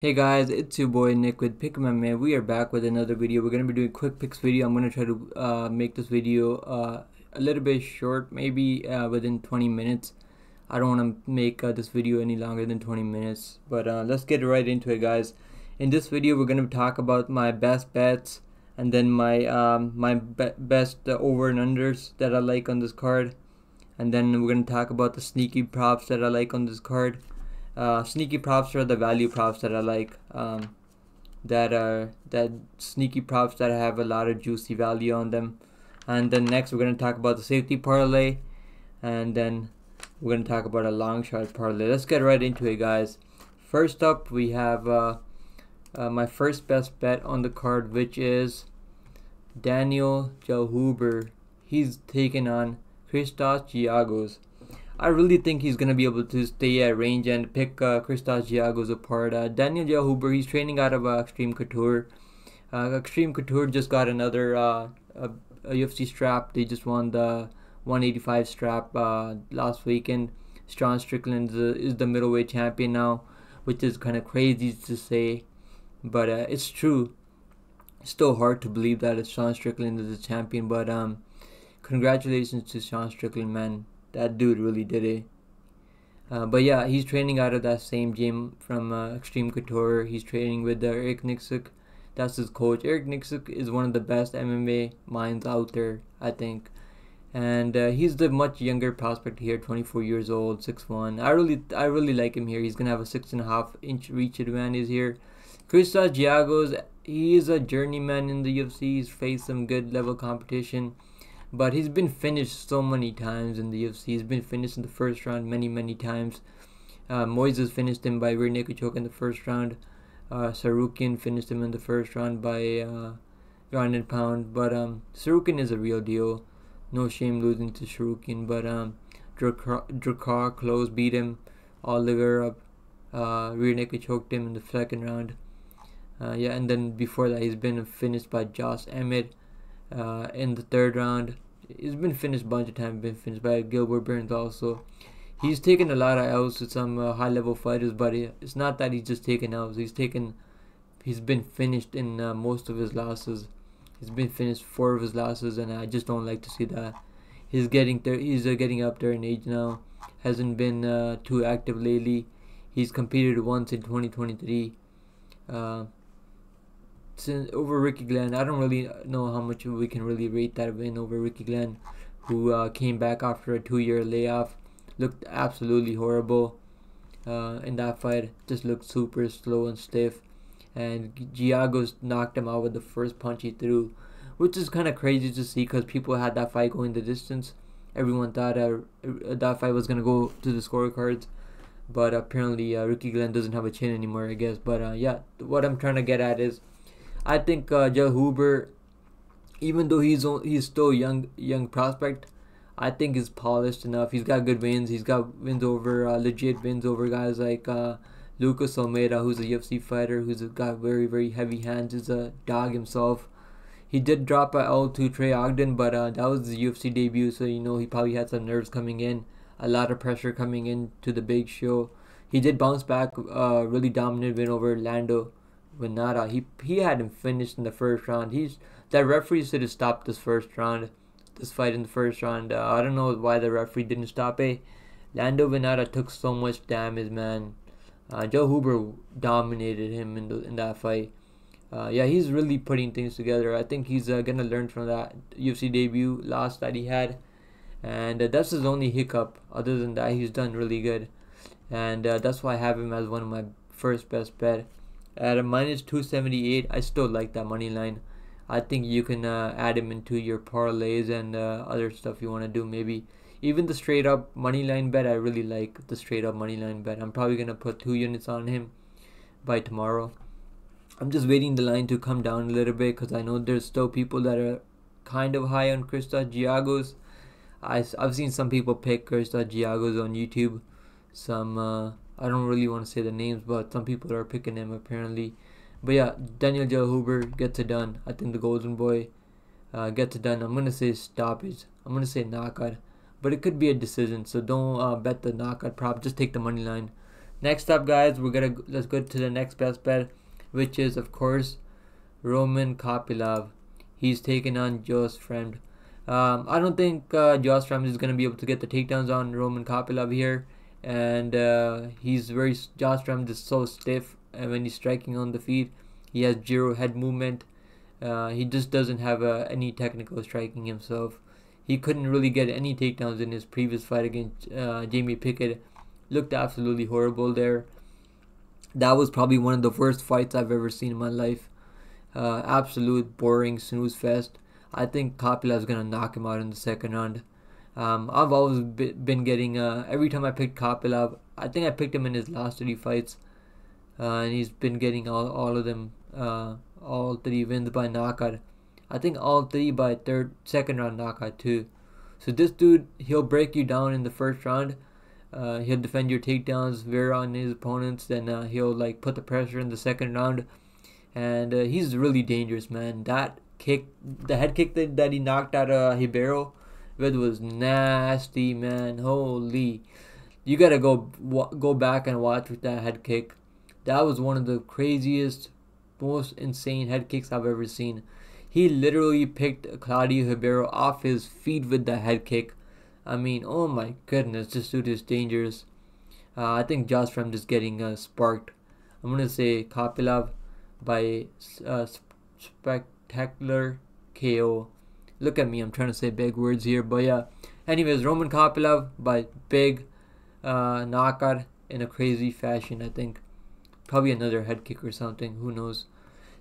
Hey guys, it's your boy Nick with Pick My Man. We are back with another video. We're gonna be doing quick picks video. I'm gonna try to make this video a little bit short, maybe within 20 minutes. I don't want to make this video any longer than 20 minutes, but let's get right into it, guys. In this video, we're gonna talk about my best bets and then my best over and unders that I like on this card, and then we're gonna talk about the sneaky props that I like on this card. Sneaky props are the value props that I like. That sneaky props that have a lot of juicy value on them. And then next we're gonna talk about the safety parlay, and then we're gonna talk about a long shot parlay. Let's get right into it, guys. First up, we have my first best bet on the card, which is Daniel Huber. He's taking on Christos Giagos. I really think he's going to be able to stay at range and pick Christos Giagos apart. Daniel Huber, he's training out of Extreme Couture. Extreme Couture just got another a UFC strap. They just won the 185 strap last weekend. Sean Strickland is the middleweight champion now, which is kind of crazy to say, but it's true. It's still hard to believe that it's Sean Strickland is the champion, but congratulations to Sean Strickland, man. That dude really did it. But yeah, he's training out of that same gym from Extreme Couture. He's training with Eric Nixuk. That's his coach. Eric Nixuk is one of the best MMA minds out there, I think. And he's the much younger prospect here, 24 years old, 6'1". I really like him here. He's gonna have a 6.5-inch reach advantage here. Christos Giagos, he is a journeyman in the UFC. He's faced some good level competition, but he's been finished so many times in the UFC. He's been finished in the first round many times. Moises finished him by rear naked choke in the first round. Sarukian finished him in the first round by ground and pound. But Sarukian is a real deal. No shame losing to Sarukian. But Drakkar close beat him. Oliver rear naked choked him in the second round. Yeah, and then before that, he's been finished by Josh Emmett in the third round. He's been finished a bunch of times. Been finished by Gilbert Burns also. He's taken a lot of L's with some high level fighters, but it's not that he's just taken L's. He's been finished in most of his losses. He's been finished 4 of his losses, and I just don't like to see that. He's getting there. He's getting up there in age now. Hasn't been too active lately. He's competed once in 2023. Over Ricky Glenn. I don't really know how much we can really rate that win over Ricky Glenn, who came back after a 2-year layoff. Looked absolutely horrible in that fight. Just looked super slow and stiff. And Giagos knocked him out with the first punch he threw, which is kind of crazy to see because people had that fight going the distance. Everyone thought that fight was going to go to the scorecards. But apparently Ricky Glenn doesn't have a chin anymore, I guess. But yeah, what I'm trying to get at is, I think Huber, even though he's still young prospect, I think he's polished enough. He's got good wins. He's got wins over legit wins over guys like Lucas Almeida, who's a UFC fighter, who's got very heavy hands. He's a dog himself. He did drop a L to Trey Ogden, but that was his UFC debut, so he probably had some nerves coming in, a lot of pressure coming in to the big show. He did bounce back, really dominant win over Lando Venata. He had him finished in the first round. That referee should have stopped this fight in the first round. I don't know why the referee didn't stop it. Lando Venata took so much damage, man. Huber dominated him in that fight. Yeah, he's really putting things together. I think he's gonna learn from that UFC debut loss that he had, and that's his only hiccup. Other than that, he's done really good, and that's why I have him as one of my first best bet. At a minus 278, I still like that money line. I think you can add him into your parlays and other stuff you want to do. Maybe even the straight up money line bet. I really like the straight up money line bet. I'm probably gonna put 2 units on him by tomorrow. I'm just waiting the line to come down a little bit because I know there's still people that are kind of high on Christos Giagos. I've seen some people pick Christos Giagos on YouTube. Some I don't really want to say the names, but some people are picking him apparently. But yeah, Daniel Huber gets it done. I think the Golden Boy gets it done. I'm going to say stoppage. I'm going to say knockout. But it could be a decision, so don't bet the knockout prop. Just take the money line. Next up, guys, let's go to the next best bet, which is of course Roman Kopylov. He's taking on Josh Fremd. I don't think Josh Fremd is gonna be able to get the takedowns on Roman Kopylov here, and Josh Fremd is so stiff, and when he's striking on the feet, he has zero head movement. He just doesn't have any technical striking himself. He couldn't really get any takedowns in his previous fight against Jamie Pickett. Looked absolutely horrible there. That was probably one of the worst fights I've ever seen in my life. Absolute boring snooze fest. I think Kopylov's gonna knock him out in the second round. I've always been getting every time I picked Kopylov, I think I picked him in his last 3 fights, and he's been getting all of them, all 3 wins by knockout. I think all 3 by second round knockout too. So this dude, he'll break you down in the first round. He'll defend your takedowns, wear on his opponents, then he'll like put the pressure in the second round, and he's really dangerous, man. That kick, the head kick that he knocked out Ribeiro with was nasty, man. Holy, you gotta go back and watch with that head kick. That was one of the craziest, most insane head kicks I've ever seen. He literally picked Claudio Ribeiro off his feet with the head kick. I mean, oh my goodness, this dude is dangerous. I think Josh Fremd is getting sparked. I'm going to say Kopylov by spectacular KO. Look at me, I'm trying to say big words here. But yeah, anyways, Roman Kopylov by big knockout in a crazy fashion, I think. Probably another head kick or something, who knows.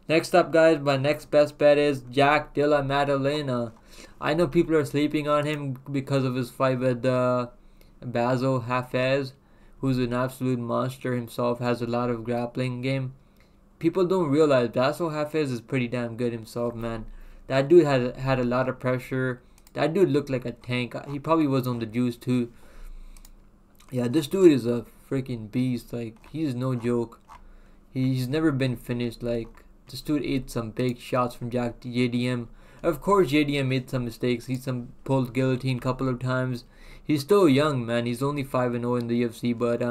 Next up, guys, my next best bet is Jack Della Maddalena. I know people are sleeping on him because of his fight with Basil Hafez, who's an absolute monster himself, has a lot of grappling game. People don't realize Basil Hafez is pretty damn good himself, man. That dude had a lot of pressure. That dude looked like a tank. He probably was on the juice too. Yeah, this dude is a freaking beast. Like, he's no joke. He's never been finished. Like, this dude ate some big shots from JDM. Of course, JDM made some mistakes. He's pulled guillotine a couple of times. He's still young, man. He's only 5-0 in the UFC, but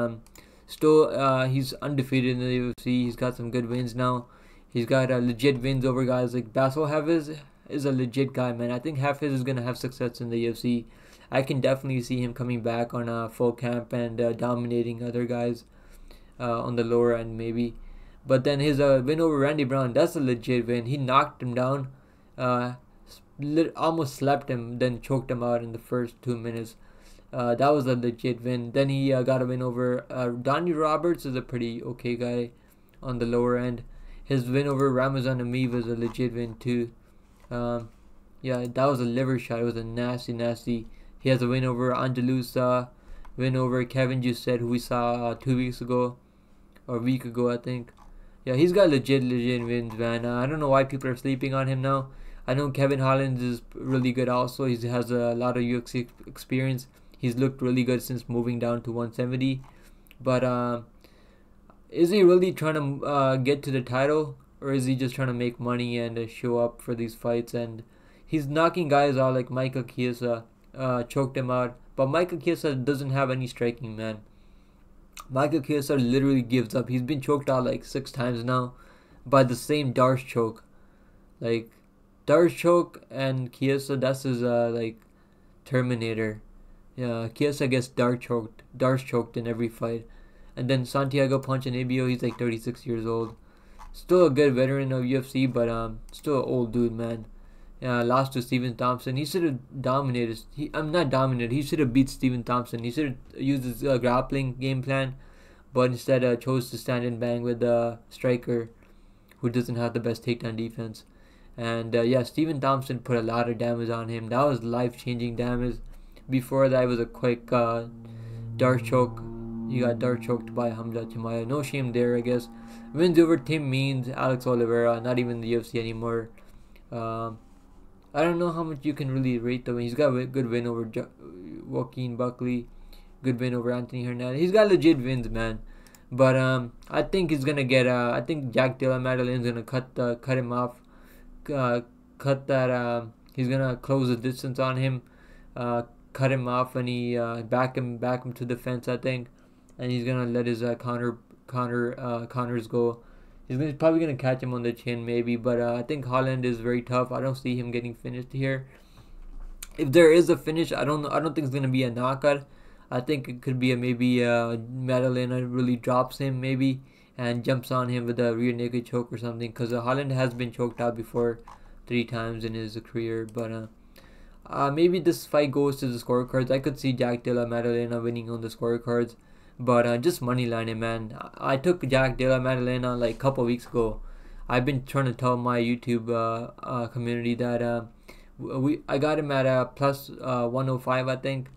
still, he's undefeated in the UFC. He's got some good wins now. He's got legit wins over guys like Basil Hafez is a legit guy, man. I think Hafez is gonna have success in the UFC. I can definitely see him coming back on a full camp and dominating other guys on the lower end, maybe. But then his win over Randy Brown, that's a legit win. He knocked him down, almost slapped him, then choked him out in the first 2 minutes. That was a legit win. Then he got a win over Donnie Roberts, is a pretty okay guy on the lower end. His win over Ramazan Ameev was a legit win too. Yeah, that was a liver shot. It was a nasty. He has a win over Andalusa, win over Kevin Jusset, who we saw 2 weeks ago, or a week ago, I think. Yeah, he's got legit wins, man. I don't know why people are sleeping on him now. I know Kevin Holland is really good also. He has a lot of UFC experience. He's looked really good since moving down to 170. But is he really trying to get to the title? Or is he just trying to make money and show up for these fights? And he's knocking guys out like Michael Chiesa. Choked him out. But Michael Chiesa doesn't have any striking, man. Michael Chiesa literally gives up. He's been choked out like 6 times now by the same Darce choke. Like, Darce choke and Chiesa, that's his like Terminator. Yeah, Chiesa gets Darce choked in every fight. And then Santiago Ponzinibbio, he's like 36 years old. Still a good veteran of UFC, but still an old dude, man. Lost to Stephen Thompson. He should have dominated. I'm not dominated. He should have beat Stephen Thompson. He should have used his grappling game plan, but instead chose to stand and bang with the striker, who doesn't have the best takedown defense. And yeah, Stephen Thompson put a lot of damage on him. That was life-changing damage. Before that, it was a quick Darce choke. He got Darce choked by Hamza Chimaev. No shame there, I guess. Wins over Tim Means, Alex Oliveira. Not even in the UFC anymore. I don't know how much you can really rate the win. He's got a good win over Joaquin Buckley. Good win over Anthony Hernandez. He's got legit wins, man. But I think he's gonna get. I think Jack Della Maddalena's gonna cut him off. Cut that. He's gonna close the distance on him. Cut him off and he back him to the fence, I think. and he's gonna let his counters go. He's probably gonna catch him on the chin maybe, but I think Holland is very tough. I don't see him getting finished here. If there is a finish, I don't think it's gonna be a knockout. I think it could be maybe Madalena really drops him maybe and jumps on him with a rear naked choke or something, because Holland has been choked out before 3 times in his career. But maybe this fight goes to the scorecards. I could see Jack Della Maddalena winning on the scorecards, but just money lining, man. I took Jack Della Maddalena like a couple weeks ago. I've been trying to tell my YouTube community that I got him at plus 105, I think,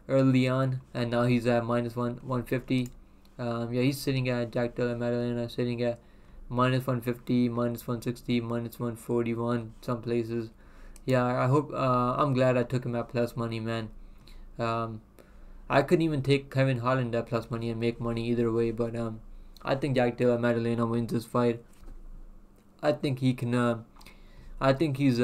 early on, and now he's at minus 150. Yeah, he's sitting at Jack Della Maddalena, sitting at minus 150, minus 160, minus 141, some places. Yeah, I hope. I'm glad I took him at plus money, man. I couldn't even take Kevin Holland at plus money and make money either way, but I think Jack Della Maddalena wins this fight. I think he can. I think he's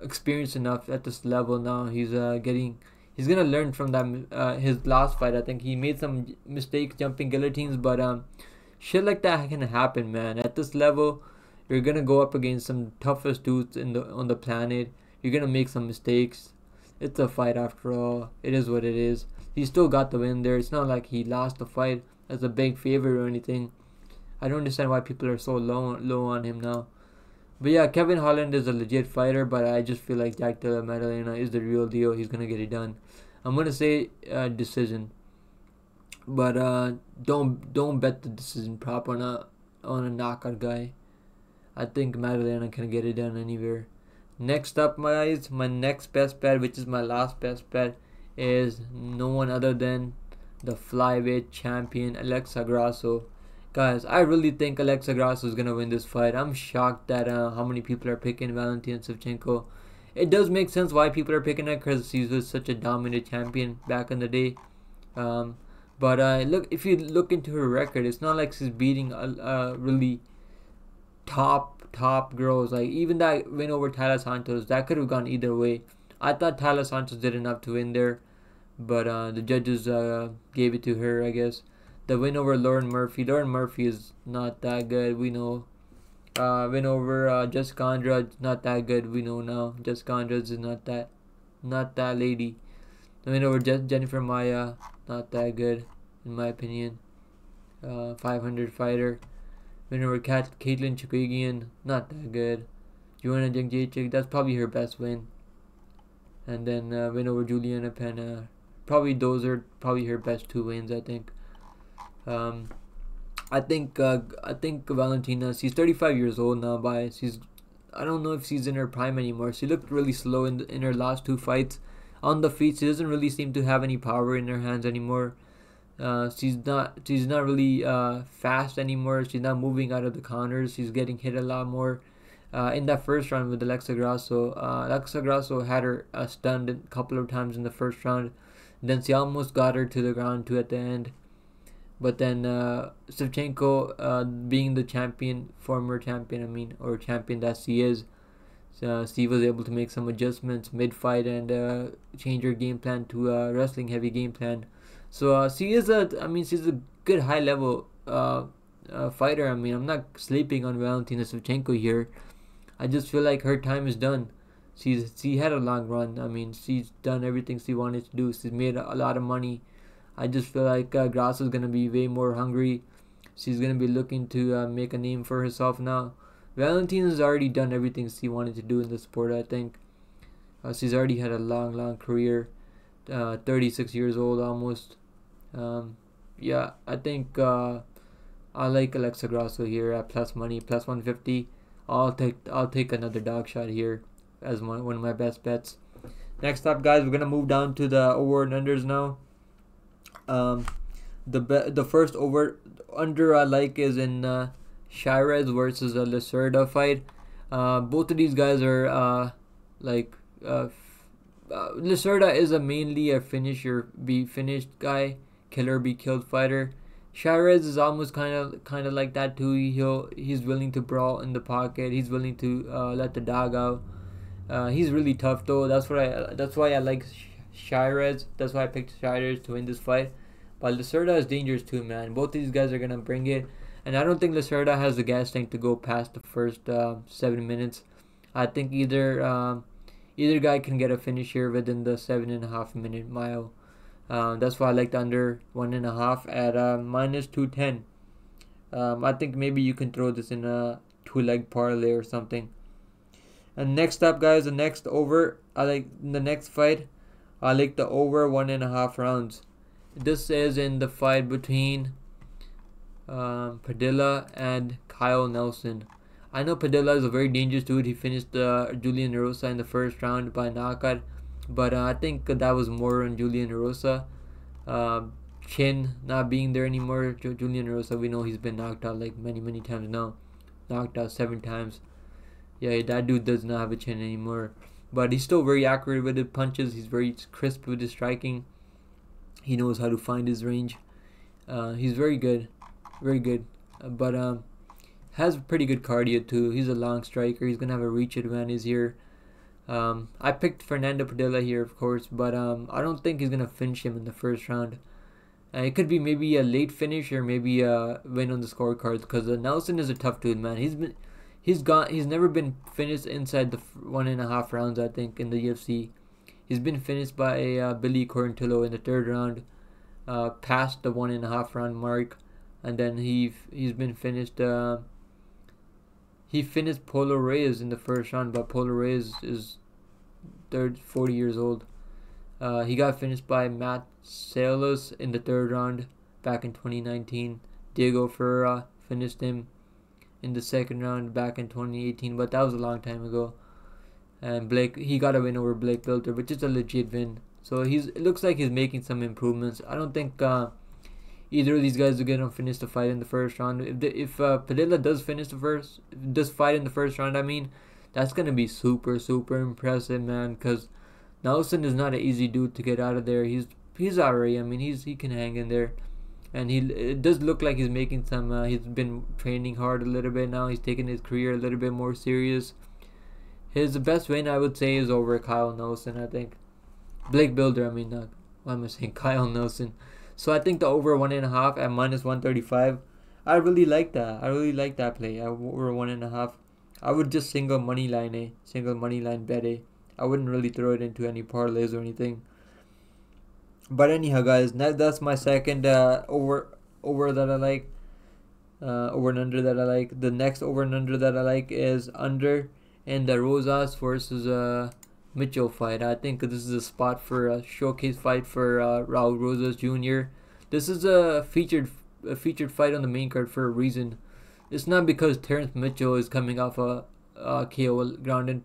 experienced enough at this level now. He's gonna learn from that his last fight. I think he made some mistakes jumping guillotines, but shit like that can happen, man. At this level, you're gonna go up against some toughest dudes on the planet. You're gonna make some mistakes. It's a fight after all. It is what it is. He still got the win there. It's not like he lost the fight as a big favorite or anything. I don't understand why people are so low on him now. But yeah, Kevin Holland is a legit fighter, but I just feel like Jack Della Maddalena is the real deal. He's gonna get it done. I'm gonna say decision, but don't bet the decision prop on a knockout guy. I think Maddalena can get it done anywhere. Next up, guys, my next best bet, which is my last best bet, is no one other than the flyweight champion Alexa Grasso. Guys, I really think Alexa Grasso is gonna win this fight. I'm shocked that how many people are picking Valentina Shevchenko. It does make sense why people are picking her, because she was such a dominant champion back in the day. But look, if you look into her record, it's not like she's beating really top girls. Like even that win over Taila Santos, that could have gone either way. I thought Taila Santos did enough to win there, but the judges gave it to her, I guess. The win over Lauren Murphy. Lauren Murphy is not that good, we know. Win over Jessica Andrade, not that good, we know now. Jessica Andrade is not that lady. The win over Jennifer Maia, not that good, in my opinion. 500 fighter. Win over Caitlin Chukagian, not that good. Joanna Jędrzejczyk, that's probably her best win. And then win over Juliana Pena. Probably those are probably her best 2 wins, I think. I think Valentina, she's 35 years old now. I don't know if she's in her prime anymore. She looked really slow in her last 2 fights. On the feet, she doesn't really seem to have any power in her hands anymore. She's not really fast anymore. She's not moving out of the counters. She's getting hit a lot more. In that first round with Alexa Grasso, had her stunned a couple of times in the first round. Then she almost got her to the ground too at the end. But then Shevchenko, being the former champion, or champion that she is, she was able to make some adjustments mid-fight and change her game plan to a wrestling-heavy game plan. So she's a good high-level fighter. I'm not sleeping on Valentina Shevchenko here. I just feel like her time is done. She had a long run. She's done everything she wanted to do. She's made a lot of money. I just feel like Grasso is going to be way more hungry. She's going to be looking to make a name for herself now. Valentina's already done everything she wanted to do in the sport, I think. She's already had a long career. 36 years old almost. Yeah, I think I like Alexa Grasso here at plus money, plus 150. I'll take another dog shot here as one of my best bets. Next up, guys, we're going to move down to the over and unders now. The first over under I like is in Shirez versus a Lacerda fight. Both of these guys are Lacerda is mainly a finisher, be finished guy, killer be killed fighter. Shirez is almost kind of like that too. He's willing to brawl in the pocket. He's willing to let the dog out. He's really tough though. That's why I like Shirez. That's why I picked Shirez to win this fight. But Lacerda is dangerous too, man. Both these guys are gonna bring it, and I don't think Lacerda has the gas tank to go past the first 7 minutes. I think either guy can get a finish here within the 7.5 minute mile. That's why I like the under 1.5 at -210. I think maybe you can throw this in a 2-leg parlay or something. And next up, guys, the next over, I like the next fight. I like the over 1.5 rounds. This is in the fight between Padilla and Kyle Nelson. I know Padilla is a very dangerous dude. He finished Julian Erosa in the first round by knockout, but I think that was more on Julian Erosa. Chin not being there anymore. Julian Erosa, we know he's been knocked out like many times now. Knocked out 7 times. Yeah, that dude does not have a chin anymore. But he's still very accurate with his punches. He's very crisp with his striking. He knows how to find his range. He's very good. Very good. But has pretty good cardio too. He's a long striker. He's going to have a reach advantage here. I picked Fernando Padilla here, of course. But I don't think he's going to finish him in the first round. It could be maybe a late finish or maybe a win on the scorecards. Because Nelson is a tough dude, man. He's never been finished inside the 1.5 rounds, I think, in the UFC. He's been finished by Billy Correntillo in the 3rd round, past the 1.5 round mark, and then he's been finished. He finished Polo Reyes in the 1st round, but Polo Reyes is 40 years old. He got finished by Matt Salas in the 3rd round back in 2019. Diego Ferreira finished him in the 2nd round back in 2018, but that was a long time ago. And he got a win over Blake Bilter, which is a legit win. So it looks like he's making some improvements. I don't think either of these guys are gonna finish the fight in the 1st round. If Padilla does fight in the 1st round, I mean, that's gonna be super impressive, man. Because Nelson is not an easy dude to get out of there. He's alright. I mean, he can hang in there. And it does look like he's making some. He's been training hard a little bit now. He's taking his career a little bit more serious. His best win, I would say, is over Kyle Nelson. I think Blake Bilder. I mean, why am I saying Kyle Nelson? So I think the over 1.5 at -135. I really like that. I really like that play. Over 1.5. I would just single money line bet. I wouldn't really throw it into any parlays or anything. But anyhow, guys, that's my second over that I like. Over and under that I like. The next over and under that I like is under in the Rosas versus Mitchell fight. I think this is a spot for a showcase fight for Raul Rosas Jr. This is a featured fight on the main card for a reason. It's not because Terrence Mitchell is coming off a KO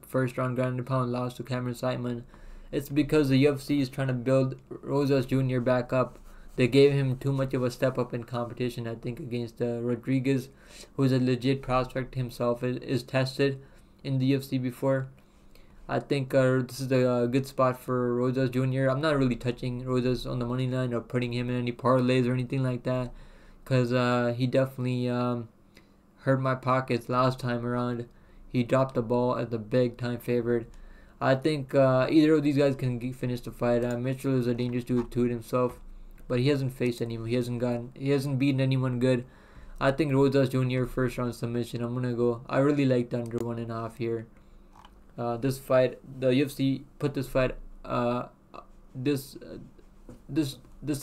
first round ground and pound loss to Cameron Simon. It's because the UFC is trying to build Rosas Jr. back up. They gave him too much of a step up in competition, I think, against Rodriguez, who is a legit prospect himself, is tested in the UFC before. I think this is a good spot for Rosas Jr. I'm not really touching Rosas on the money line or putting him in any parlays or anything like that, because he definitely hurt my pockets last time around. He dropped the ball as a big time favorite. I think either of these guys can finish the fight. Mitchell is a dangerous dude to himself, but he hasn't faced anyone. He hasn't beaten anyone good. I think Rosas Jr. 1st round submission. I'm gonna go. I really like the under 1.5 here. This fight, the UFC put this fight, this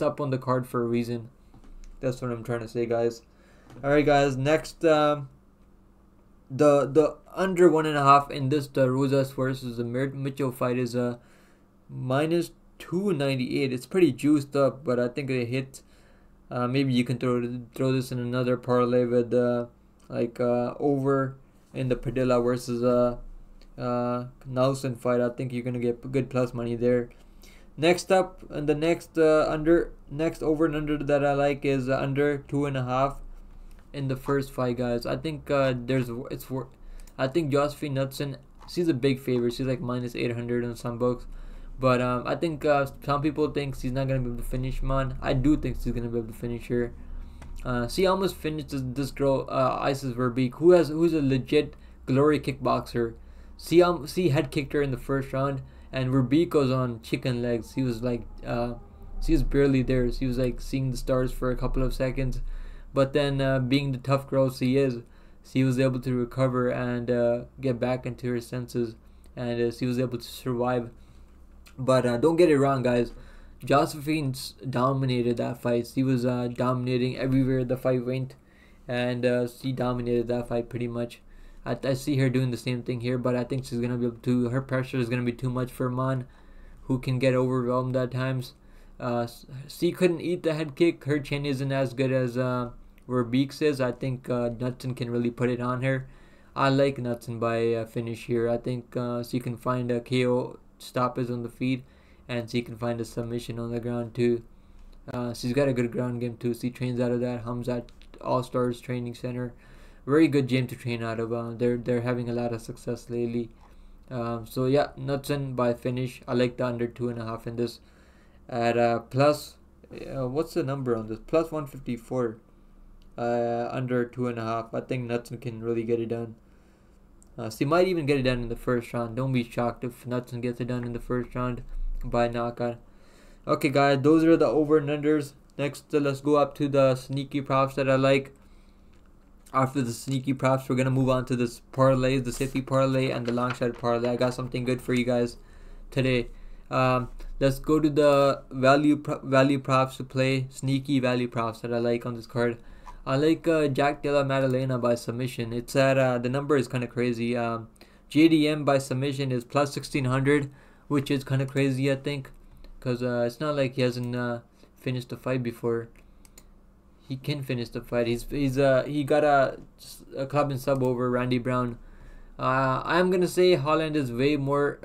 up on the card for a reason. That's what I'm trying to say, guys. All right, guys. Next, the under 1.5 in this the Rosas versus the Mitchell fight is -298. It's pretty juiced up, but I think it hit. Maybe you can throw this in another parlay with over in the Padilla versus Nelson fight. I think you're gonna get good plus money there. Next up, and the next over and under that I like is under 2.5 in the first fight, guys. I think I think Josephine Knudsen, she's a big favorite. She's like -800 in some books. But I think some people think she's not going to be able to finish man. I do think she's going to be able to finish her. She almost finished this girl, Isis Verbeek, who's a legit glory kickboxer. She head kicked her in the 1st round, and Verbeek was on chicken legs. He was like He was barely there. He was like seeing the stars for a couple of seconds, but then being the tough girl he is, she was able to recover and get back into her senses, and she was able to survive. But don't get it wrong, guys. Josephine dominated that fight. She was dominating everywhere the fight went, and she dominated that fight pretty much. I see her doing the same thing here, but I think she's gonna be able to. Her pressure is gonna be too much for Man, who can get overwhelmed at times. She couldn't eat the head kick. Her chin isn't as good as where Beeks is. I think Knudsen can really put it on her. I like Knudsen by finish here. I think she can find a KO stoppage on the feet, and she can find a submission on the ground too. She's got a good ground game too. She trains out of that Hamzat All Stars Training Center. Very good gym to train out of. They're having a lot of success lately. So yeah, Knudsen by finish. I like the under 2.5 in this. At plus, what's the number on this? Plus 154. Under 2.5. I think Knudsen can really get it done. She might even get it done in the first round. Don't be shocked if Knudsen gets it done in the first round by knockout. Okay, guys, those are the over and unders. Next, let's go up to the sneaky props that I like. After the sneaky props, we're gonna move on to this parlays, the safety parlay and the long shot parlay. I got something good for you guys today. Let's go to the value props to play. Sneaky value props that I like on this card. I like Jack Della Maddalena by submission. It's at the number is kind of crazy. JDM by submission is plus 1600, which is kind of crazy, I think, because it's not like he hasn't finished the fight before. He can finish the fight. He got a club and sub over Randy Brown. I'm gonna say Holland is way more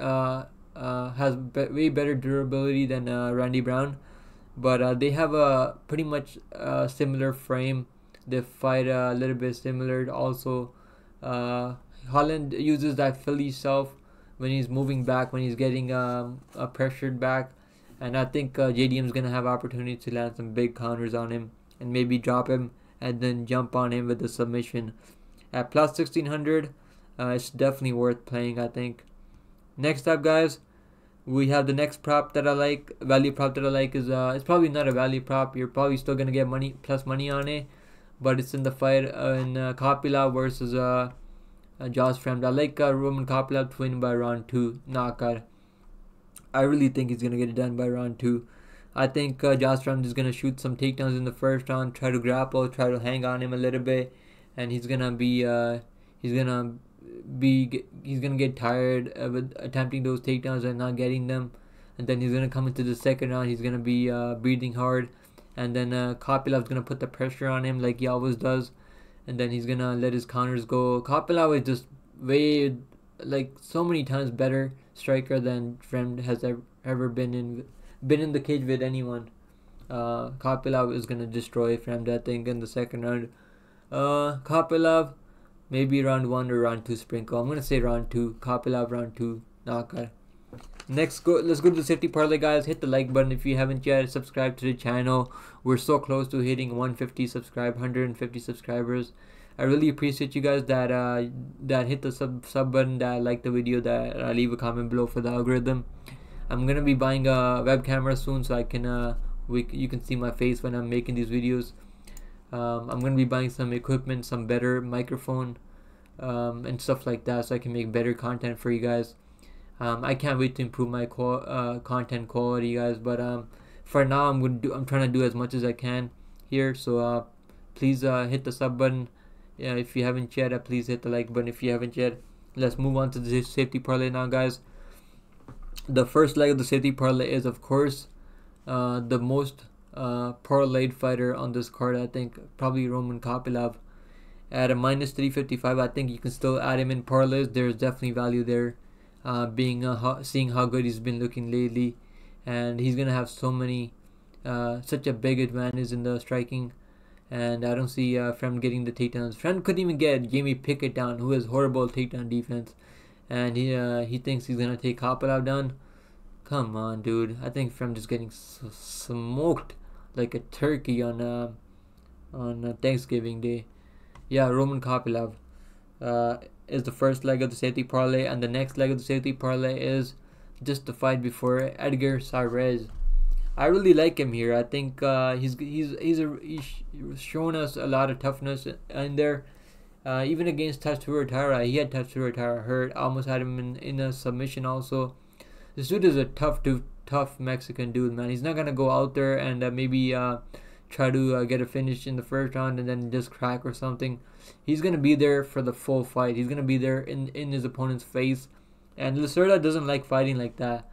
way better durability than Randy Brown, but they have a pretty much similar frame. They fight a little bit similar. Also, Holland uses that Philly self when he's moving back, when he's getting pressured back, and I think JDM is gonna have opportunity to land some big counters on him and maybe drop him and then jump on him with the submission. At plus 1600, it's definitely worth playing, I think. Next up, guys, we have the next prop that I like. Value prop that I like is it's probably not a value prop. You're probably still gonna get money on it, but it's in the fight in Kopylov versus Josh Fremd. I like Roman Kopylov to win by round 2 knockout. I really think he's gonna get it done by round 2. I think Josh Fremd is gonna shoot some takedowns in the first round, try to grapple, try to hang on him a little bit, and he's gonna get tired of attempting those takedowns and not getting them, and then he's gonna come into the second round. He's gonna be breathing hard, and then Kopylov's gonna put the pressure on him like he always does, and then he's gonna let his counters go. Kopylov is just way, like, so many times better striker than Fremd has ever been in the cage with anyone. Kopylov is gonna destroy Fremd, I think, in the second round. Kopylov, maybe round 1 or round 2 sprinkle. I'm gonna say round 2. Kopylov round 2 knockout. Let's go to the safety parlay, guys. Hit the like button if you haven't yet. Subscribe to the channel. We're so close to hitting 150 subscribers. I really appreciate you guys that hit the sub button, that like the video, that leave a comment below for the algorithm. I'm gonna be buying a web camera soon, so I can you can see my face when I'm making these videos. I'm gonna be buying some equipment, some better microphone, and stuff like that, so I can make better content for you guys. I can't wait to improve my content quality, guys. But for now, I'm trying to do as much as I can here. So please hit the sub button if you haven't yet. Please hit the like button if you haven't yet. Let's move on to the safety parlay now, guys. The first leg of the safety parlay is, of course, the most parlayed fighter on this card. I think probably Roman Kopylov at a minus 355. I think you can still add him in parlays. There's definitely value there, seeing how good he's been looking lately, and he's gonna have such a big advantage in the striking. And I don't see Fremd getting the takedowns. Fremd couldn't even get Jamie Pickett down, who has horrible takedown defense, and he thinks he's gonna take Kopylov down. Come on, dude. I think Fremd is getting smoked like a turkey on Thanksgiving Day. Yeah, Roman Kopylov is the first leg of the safety parlay, and the next leg of the safety parlay is just the fight before Edgar Sarez. I really like him here. I think he's shown us a lot of toughness in there. Even against Tatsuro Taira, he had Tatsuro Taira hurt. Almost had him in a submission also. This dude is a tough Mexican dude, man. He's not gonna go out there and maybe try to get a finish in the first round and then just crack or something. He's gonna be there for the full fight. He's gonna be there in his opponent's face. And Lacerda doesn't like fighting like that.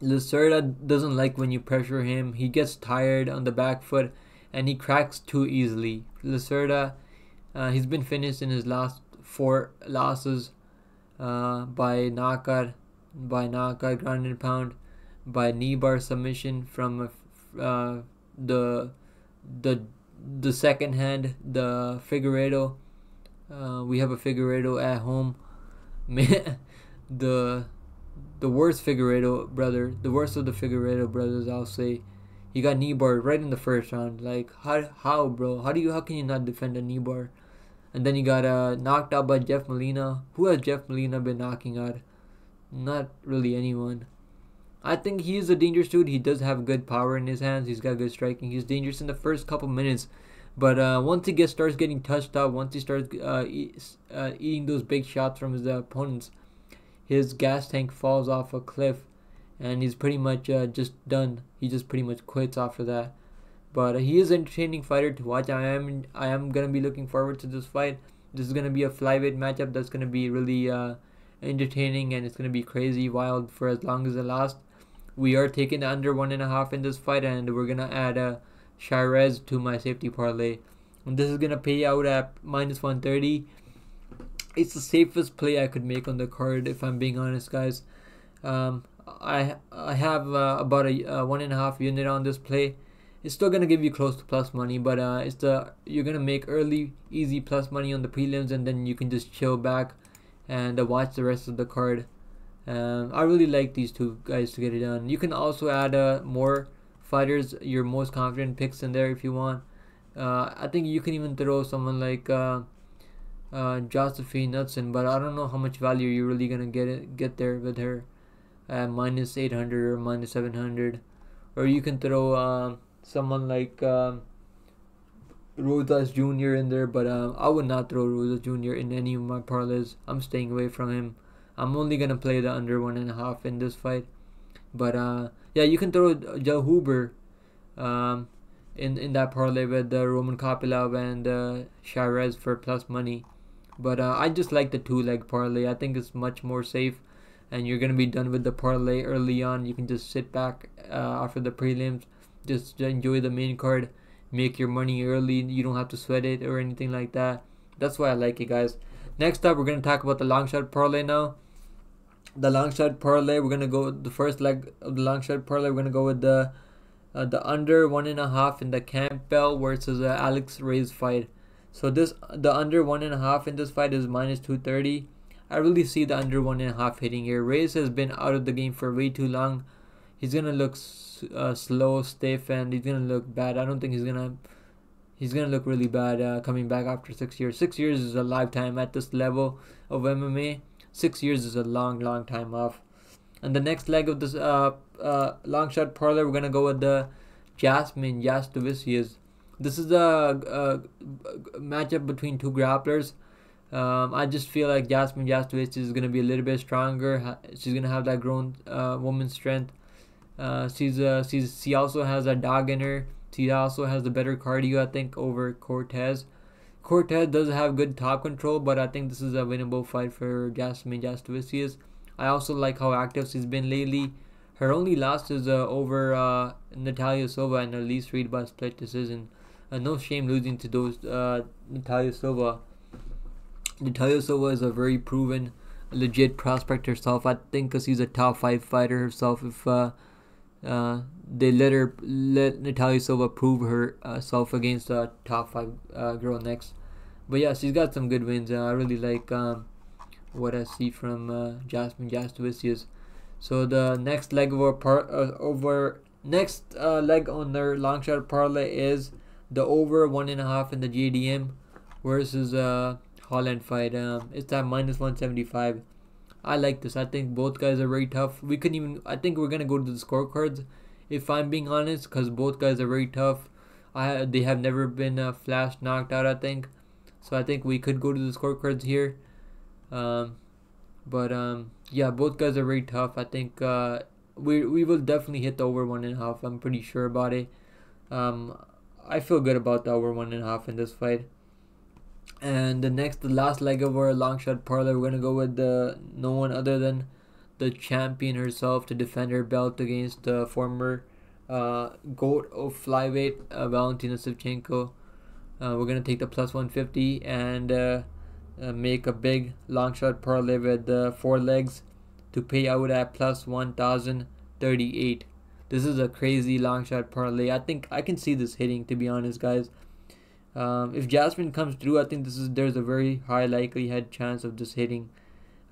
Lacerda doesn't like when you pressure him. He gets tired on the back foot and he cracks too easily. Lacerda, he's been finished in his last 4 losses by knockout, ground and pound, by knee bar submission from the second hand, the Figueiredo. We have a Figueiredo at home. The worst Figueiredo brother, the worst of the Figueiredo brothers, I'll say. He got knee bar right in the first round. Like how bro? How can you not defend a knee bar? And then he got knocked out by Jeff Molina. Who has Jeff Molina been knocking out? Not really anyone. I think he is a dangerous dude. He does have good power in his hands. He's got good striking. He's dangerous in the first couple minutes. But once he starts getting touched up, once he starts eating those big shots from his opponents, his gas tank falls off a cliff. And he's pretty much just done. He just pretty much quits after that. But he is an entertaining fighter to watch. I am going to be looking forward to this fight. This is going to be a flyweight matchup that's going to be really entertaining, and it's going to be crazy wild for as long as it lasts. We are taking the under 1.5 in this fight, and we're going to add Shirez to my safety parlay. And this is going to pay out at -130. It's the safest play I could make on the card, if I'm being honest, guys. I have about a 1.5 unit on this play. It's still gonna give you close to plus money, but you're gonna make early easy plus money on the prelims, and then you can just chill back and watch the rest of the card. I really like these two guys to get it done. You can also add more fighters, your most confident picks in there if you want. I think you can even throw someone like Josephine Knudsen, but I don't know how much value you're really gonna get there with her at -800 or -700. Or you can throw someone like Rosas Jr. in there, but I would not throw Rosas Jr. in any of my parlays. I'm staying away from him. I'm only gonna play the under 1.5 in this fight. But yeah, you can throw Joe Huber in that parlay with Roman Kopylov and Shirez for plus money. But I just like the 2-leg parlay. I think it's much more safe, and you're gonna be done with the parlay early on. You can just sit back after the prelims, just enjoy the main card, make your money early. You don't have to sweat it or anything like that. That's why I like it, guys. Next up, we're gonna talk about the long shot parlay now. The long shot parlay, we're gonna go with the first leg of the long shot parlay. We're gonna go with the under 1.5 in the Campbell versus Alex Reyes fight. So the under 1.5 in this fight is -230. I really see the under 1.5 hitting here. Reyes has been out of the game for way too long. He's gonna look slow, stiff, and he's gonna look bad. I don't think he's gonna look really bad coming back after 6 years. 6 years is a lifetime at this level of MMA. 6 years is a long time off. And the next leg of this long shot parlay, we're gonna go with the Jasmine Jastovicius. This is a matchup between two grapplers. I just feel like Jasmine Jastovicius is gonna be a little bit stronger. She's gonna have that grown woman strength. She also has a dog in her. She also has the better cardio, I think, over Cortez. Cortez does have good top control, but I think this is a winnable fight for Jasmine Jastovicius. I also like how active she's been lately. Her only loss is over Natalia Silva and Elise Reed by split decision. No shame losing to those Natalia Silva. Natalia Silva is a very proven, legit prospect herself. I think because she's a top 5 fighter herself. If they let Natalia Silva prove herself against a top 5 girl next. But yeah, she's got some good wins. I really like what I see from Jasmine Jastovicius. So the next leg of our leg on their long shot parlay is the over 1.5 in the JDM versus Holland fight. It's at -175. I like this. I think both guys are very tough. I think we're gonna go to the scorecards if I'm being honest, because both guys are very tough. They have never been flash knocked out, I think. So I think we could go to the scorecards here. Um, but yeah, both guys are very tough. I think we will definitely hit the over 1.5. I'm pretty sure about it. Um, I feel good about the over 1.5 in this fight. And the last leg of our long shot parlay, we're gonna go with no one other than the champion herself to defend her belt against the former GOAT of flyweight, Valentina Shevchenko. We're gonna take the plus 150 and make a big long shot parlay with 4 legs to pay out at plus 1,038. This is a crazy long shot parlay. I think I can see this hitting, to be honest, guys. If Jasmine comes through, I think there's a very high likelihood chance of this hitting.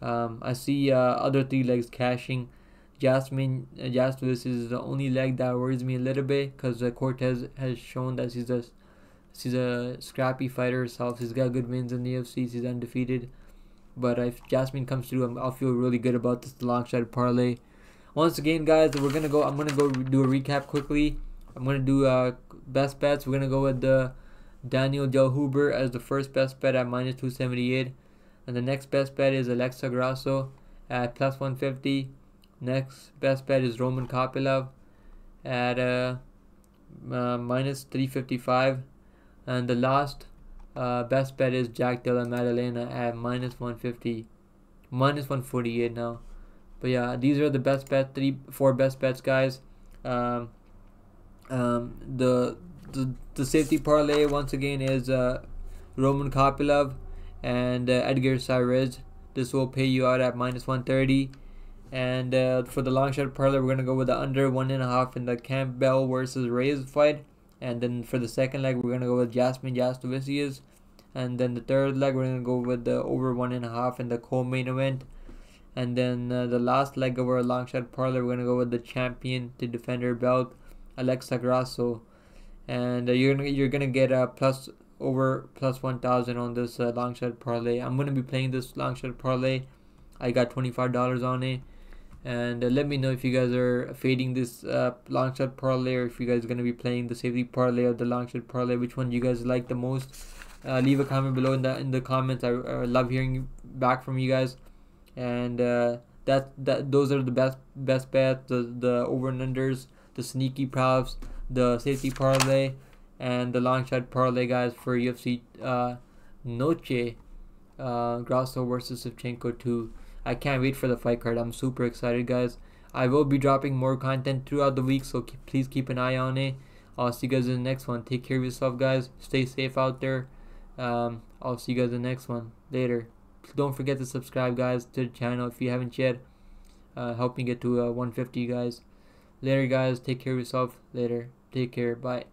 I see other 3 legs cashing. Jasmine is the only leg that worries me a little bit, because Cortez has shown that she's a scrappy fighter herself. She's got good wins in the UFC. She's undefeated. But if Jasmine comes through, I'll feel really good about this long shot parlay. Once again, guys, I'm gonna go do a recap quickly. I'm gonna do best bets. We're gonna go with the Daniel Delhuber as the first best bet at minus 278, and the next best bet is Alexa Grasso at plus 150. Next best bet is Roman Kopylov at minus 355, and the last best bet is Jack Della Maddalena at minus 150, minus 148 now. But yeah, these are the best bet, 4 best bets, guys. The safety parlay once again is Roman Kopylov and Edgar Cyrez. This will pay you out at minus 130. And for the long shot parlay, we're gonna go with the under 1.5 in the Campbell versus Reyes fight. And then for the second leg, we're gonna go with Jasmine Jastovicius. And then the third leg, we're gonna go with the over 1.5 in the co-main event. And then the last leg of our long shot parlay, we're gonna go with the champion to defend her belt, Alexa Grasso. And you're gonna get a plus 1,000 on this long shot parlay. I'm gonna be playing this long shot parlay. I got $25 on it. And let me know if you guys are fading this long shot parlay, or if you guys are gonna be playing the safety parlay or the long shot parlay. Which one do you guys like the most? Leave a comment below in the comments. I love hearing back from you guys. And those are the best bets, the over and unders, the sneaky props, the safety parlay, and the long shot parlay, guys, for UFC Noche, Grasso versus Shevchenko 2. I can't wait for the fight card. I'm super excited, guys. I will be dropping more content throughout the week, so please keep an eye on it. I'll see you guys in the next one. Take care of yourself, guys. Stay safe out there. I'll see you guys in the next one. Later. Don't forget to subscribe, guys, to the channel if you haven't yet. Help me get to 150, guys. Later, guys. Take care of yourself. Later. Take care. Bye.